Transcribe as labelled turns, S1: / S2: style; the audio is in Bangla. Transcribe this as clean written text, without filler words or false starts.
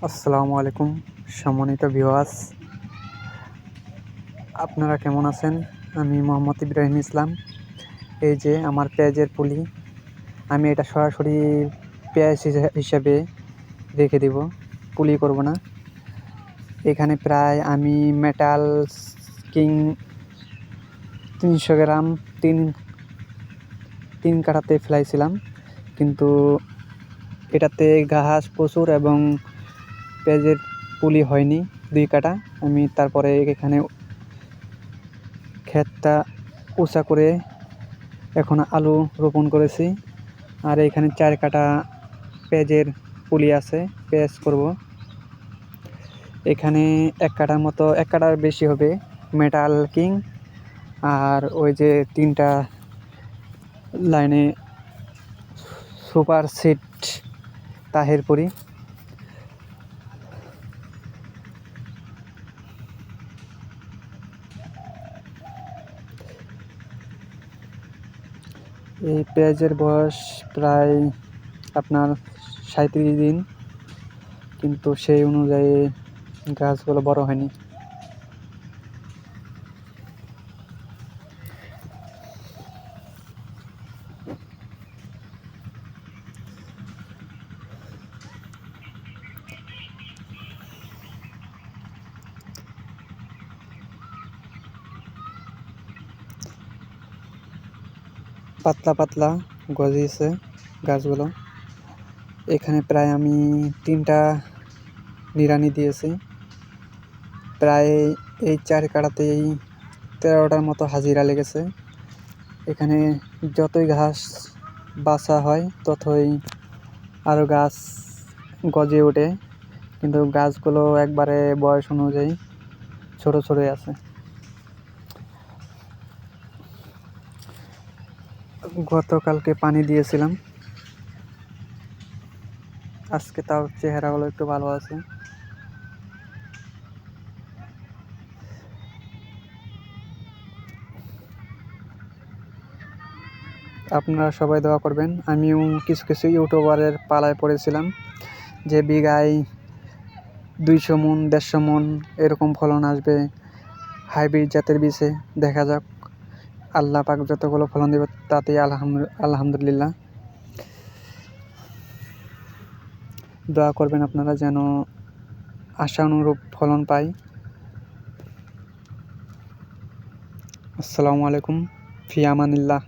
S1: আসসালামু আলাইকুম সম্মানিত ভিউয়ার্স, আপনারা কেমন আছেন? আমি মোহাম্মদ ইব্রাহিম ইসলাম। এই যে আমার পেঁয়াজের পুলি, আমি এটা সরাসরি পেঁয়াজ হিসাবে রেখে দেব, পুলি করব না। এখানে প্রায় আমি মেটাল কিং 300 গ্রাম তিন কাঠাতে ফেলাইছিলাম, কিন্তু এটাতে ঘাস প্রচুর এবং পেঁয়াজের পুলি হয়নি 2 কাঠা। আমি তারপরে এখানে ক্ষেতটা উঁচা করে এখন আলু রোপণ করেছি, আর এখানে 4 কাঠা পেঁয়াজের পুলি আছে, পেঁয়াজ করব। এখানে 1 কাঠার বেশি হবে মেটাল কিং, আর ওই যে 3টা লাইনে সুপার সিড তাহেরপুরি। এই পেঁয়াজের বয়স প্রায় আপনার 37 দিন, কিন্তু সেই অনুযায়ী গাছগুলো বড় হয়নি। পাতলা পাতলা গজিয়েছে গাছগুলো। এখানে প্রায় আমি 3টা নিড়ানি দিয়েছি। প্রায় এই 4 কাঠাতেই 13টার মতো হাজিরা লেগেছে। এখানে যতই ঘাস বাছা হয় ততই আরও গাছ গজে ওঠে, কিন্তু গাছগুলো একবারে বয়স অনুযায়ী ছোট ছোটই আছে। গতকালকে পানি দিয়েছিলাম, আজকে তাও চেহারাগুলো একটু ভালো আছে। আপনারা সবাই দোয়া করবেন। আমিও কিছু কিছু ইউটিউবারের পালায় পড়েছিলাম যে বিঘায় 200 মণ 150 মণ এরকম ফলন আসবে হাইব্রিড জাতের বীজে। দেখা যাক আল্লাহ পাক যতগুলো ফলন দেবে তাতেই আলহামদুলিল্লাহ। দোয়া করবেন আপনারা যেন আশানুরূপ ফলন পাই। আসসালামু আলাইকুম, ফি আমানিল্লাহ।